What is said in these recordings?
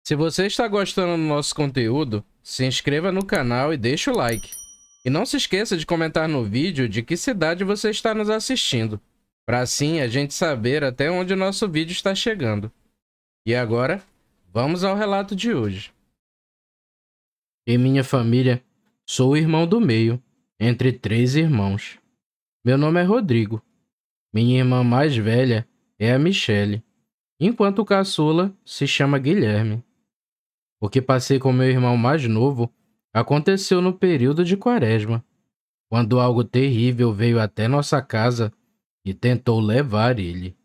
Se você está gostando do nosso conteúdo, se inscreva no canal e deixe o like. E não se esqueça de comentar no vídeo de que cidade você está nos assistindo, para assim a gente saber até onde o nosso vídeo está chegando. E agora, vamos ao relato de hoje. Em minha família, sou o irmão do meio, entre 3 irmãos. Meu nome é Rodrigo. Minha irmã mais velha é a Michele, enquanto o caçula se chama Guilherme. O que passei com meu irmão mais novo aconteceu no período de Quaresma, quando algo terrível veio até nossa casa e tentou levar ele.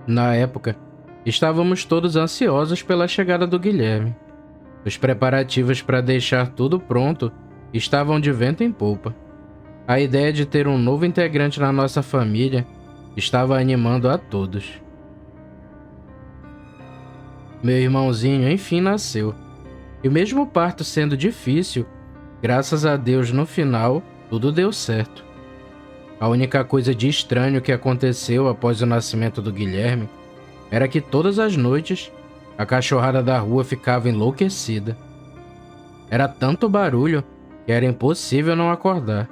Na época, estávamos todos ansiosos pela chegada do Guilherme. Os preparativos para deixar tudo pronto estavam de vento em popa. A ideia de ter um novo integrante na nossa família estava animando a todos. Meu irmãozinho enfim nasceu. E mesmo o parto sendo difícil, graças a Deus no final tudo deu certo. A única coisa de estranho que aconteceu após o nascimento do Guilherme era que todas as noites a cachorrada da rua ficava enlouquecida. Era tanto barulho que era impossível não acordar.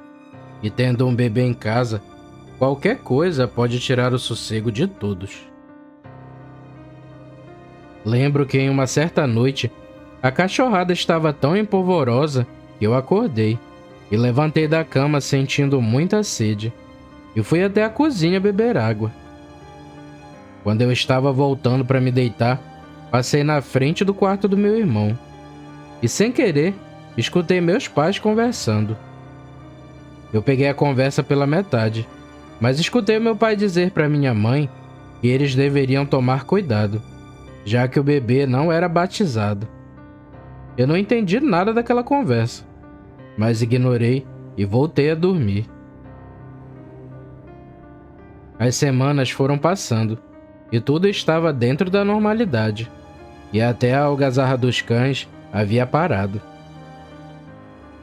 E tendo um bebê em casa, qualquer coisa pode tirar o sossego de todos. Lembro que em uma certa noite, a cachorrada estava tão empolvorosa que eu acordei e levantei da cama sentindo muita sede e fui até a cozinha beber água. Quando eu estava voltando para me deitar, passei na frente do quarto do meu irmão e, sem querer, escutei meus pais conversando. Eu peguei a conversa pela metade, mas escutei meu pai dizer para minha mãe que eles deveriam tomar cuidado, já que o bebê não era batizado. Eu não entendi nada daquela conversa, mas ignorei e voltei a dormir. As semanas foram passando e tudo estava dentro da normalidade, e até a algazarra dos cães havia parado.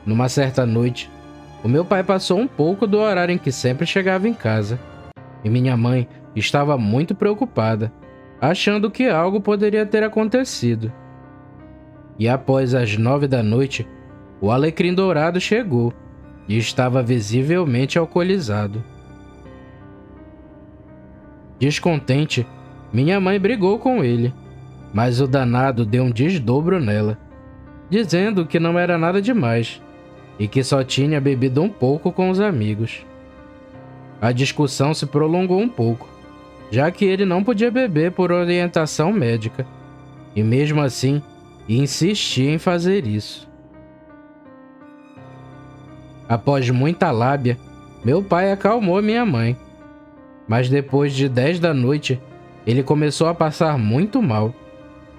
Numa certa noite, o meu pai passou um pouco do horário em que sempre chegava em casa, e minha mãe estava muito preocupada, achando que algo poderia ter acontecido. E após as 9 da noite, o alecrim dourado chegou e estava visivelmente alcoolizado. Descontente, minha mãe brigou com ele, mas o danado deu um desdobro nela, dizendo que não era nada demais e que só tinha bebido um pouco com os amigos. A discussão se prolongou um pouco, já que ele não podia beber por orientação médica, e mesmo assim insistia em fazer isso. Após muita lábia, meu pai acalmou minha mãe, mas depois de 10 da noite, ele começou a passar muito mal,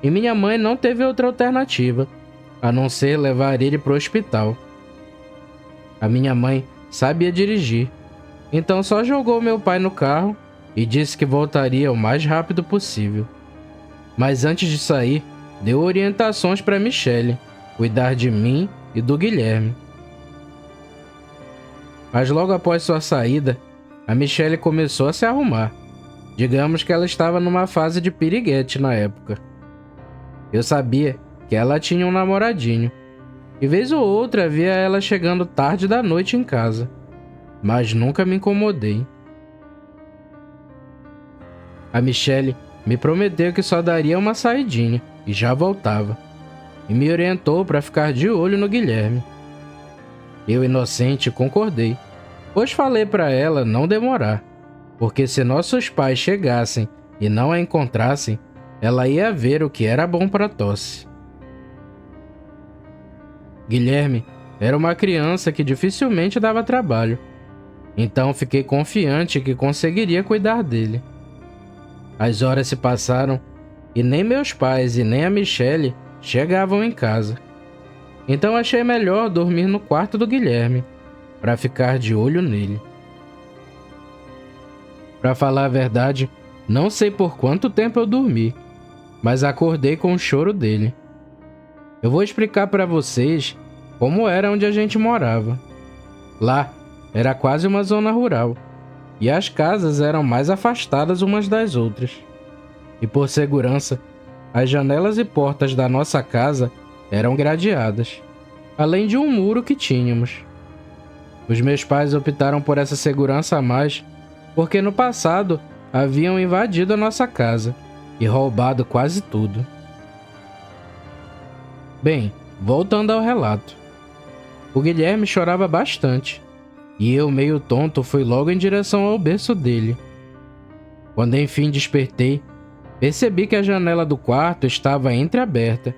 e minha mãe não teve outra alternativa, a não ser levar ele para o hospital. A minha mãe sabia dirigir, então só jogou meu pai no carro e disse que voltaria o mais rápido possível. Mas antes de sair, deu orientações para Michele cuidar de mim e do Guilherme. Mas logo após sua saída, a Michele começou a se arrumar. Digamos que ela estava numa fase de piriguete na época. Eu sabia que ela tinha um namoradinho, e vez ou outra via ela chegando tarde da noite em casa, mas nunca me incomodei. A Michele me prometeu que só daria uma saidinha e já voltava, e me orientou para ficar de olho no Guilherme. Eu, inocente, concordei, pois falei para ela não demorar, porque se nossos pais chegassem e não a encontrassem, ela ia ver o que era bom para a tosse. Guilherme era uma criança que dificilmente dava trabalho, então fiquei confiante que conseguiria cuidar dele. As horas se passaram e nem meus pais e nem a Michele chegavam em casa. Então achei melhor dormir no quarto do Guilherme, para ficar de olho nele. Pra falar a verdade, não sei por quanto tempo eu dormi, mas acordei com o choro dele. Eu vou explicar pra vocês como era onde a gente morava. Lá era quase uma zona rural, e as casas eram mais afastadas umas das outras. E por segurança, as janelas e portas da nossa casa eram gradeadas, além de um muro que tínhamos. Os meus pais optaram por essa segurança a mais porque no passado haviam invadido a nossa casa e roubado quase tudo. Bem, voltando ao relato. O Guilherme chorava bastante, e eu, meio tonto, fui logo em direção ao berço dele. Quando enfim despertei, percebi que a janela do quarto estava entreaberta,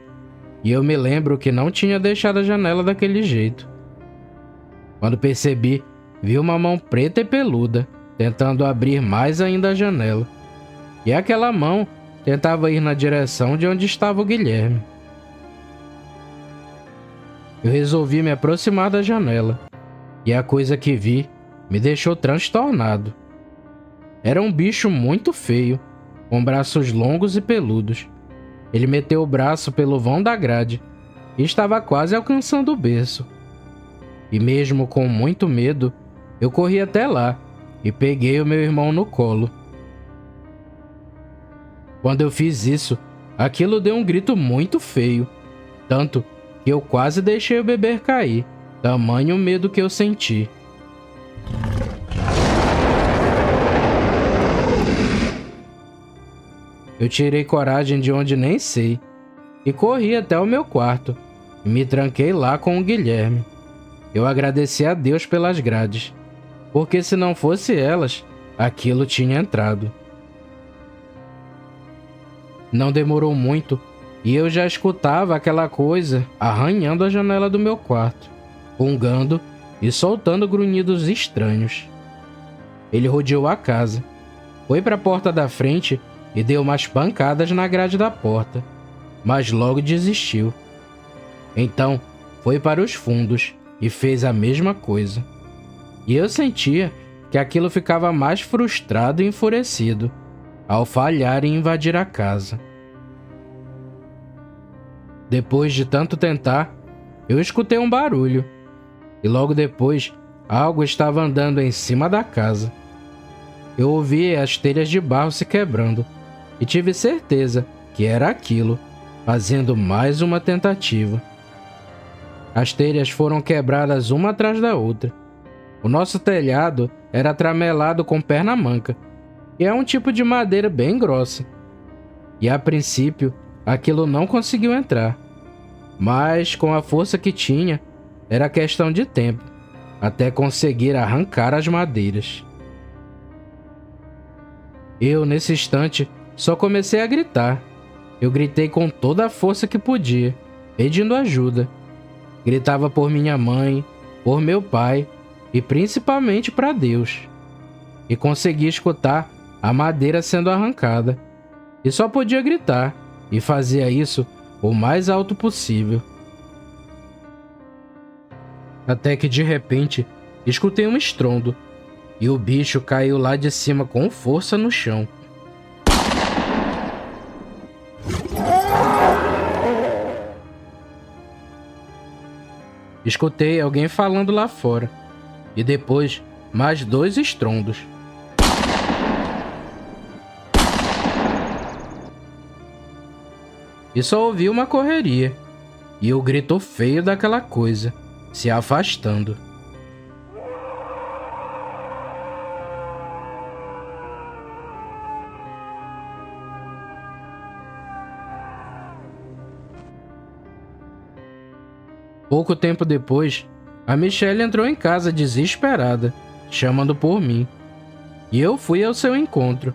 e eu me lembro que não tinha deixado a janela daquele jeito. Quando percebi, vi uma mão preta e peluda, tentando abrir mais ainda a janela. E aquela mão tentava ir na direção de onde estava o Guilherme. Eu resolvi me aproximar da janela, e a coisa que vi me deixou transtornado. Era um bicho muito feio, com braços longos e peludos. Ele meteu o braço pelo vão da grade e estava quase alcançando o berço. E mesmo com muito medo, eu corri até lá e peguei o meu irmão no colo. Quando eu fiz isso, aquilo deu um grito muito feio, tanto que eu quase deixei o bebê cair, tamanho medo que eu senti. Eu tirei coragem de onde nem sei e corri até o meu quarto e me tranquei lá com o Guilherme. Eu agradeci a Deus pelas grades, porque se não fosse elas, aquilo tinha entrado. Não demorou muito e eu já escutava aquela coisa arranhando a janela do meu quarto, fungando e soltando grunhidos estranhos. Ele rodeou a casa, foi para a porta da frente e deu umas pancadas na grade da porta, mas logo desistiu. Então foi para os fundos e fez a mesma coisa. E eu sentia que aquilo ficava mais frustrado e enfurecido ao falhar em invadir a casa. Depois de tanto tentar, eu escutei um barulho, e logo depois algo estava andando em cima da casa. Eu ouvi as telhas de barro se quebrando e tive certeza que era aquilo, fazendo mais uma tentativa. As telhas foram quebradas uma atrás da outra. O nosso telhado era tramelado com perna manca, e é um tipo de madeira bem grossa. E a princípio, aquilo não conseguiu entrar. Mas, com a força que tinha, era questão de tempo, até conseguir arrancar as madeiras. Eu, nesse instante, só comecei a gritar. Eu gritei com toda a força que podia, pedindo ajuda. Gritava por minha mãe, por meu pai e principalmente para Deus. E consegui escutar a madeira sendo arrancada. E só podia gritar, e fazia isso o mais alto possível. Até que de repente escutei um estrondo, e o bicho caiu lá de cima com força no chão. Escutei alguém falando lá fora, e depois mais 2 estrondos. E só ouvi uma correria, e o grito feio daquela coisa, se afastando. Pouco tempo depois, a Michelle entrou em casa desesperada, chamando por mim. E eu fui ao seu encontro,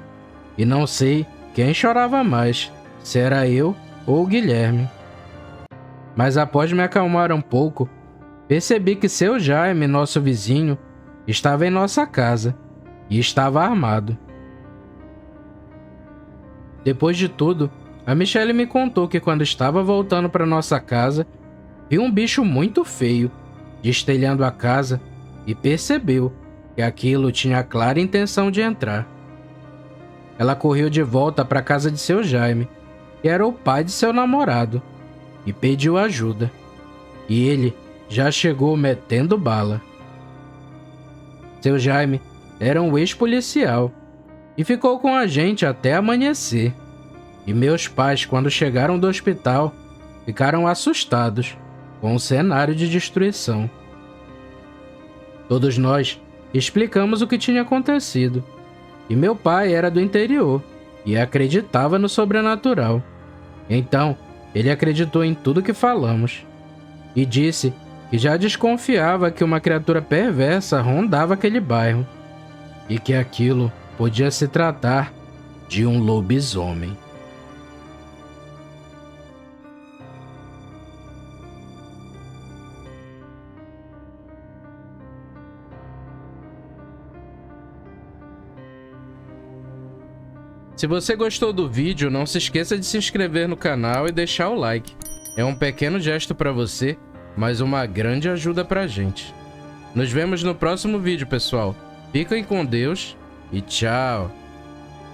e não sei quem chorava mais, se era eu ou o Guilherme. Mas após me acalmar um pouco, percebi que seu Jaime, nosso vizinho, estava em nossa casa e estava armado. Depois de tudo, a Michelle me contou que quando estava voltando para nossa casa, viu um bicho muito feio destelhando a casa e percebeu que aquilo tinha a clara intenção de entrar. ela correu de volta para a casa de seu Jaime, que era o pai de seu namorado, e pediu ajuda. E ele já chegou metendo bala. Seu Jaime era um ex-policial e ficou com a gente até amanhecer. E meus pais, quando chegaram do hospital, ficaram assustados com o cenário de destruição. Todos nós explicamos o que tinha acontecido. E meu pai era do interior e acreditava no sobrenatural. Então, ele acreditou em tudo que falamos e disse que já desconfiava que uma criatura perversa rondava aquele bairro e que aquilo podia se tratar de um lobisomem. Se você gostou do vídeo, não se esqueça de se inscrever no canal e deixar o like. É um pequeno gesto para você, mas uma grande ajuda pra gente. Nos vemos no próximo vídeo, pessoal. Fiquem com Deus e tchau!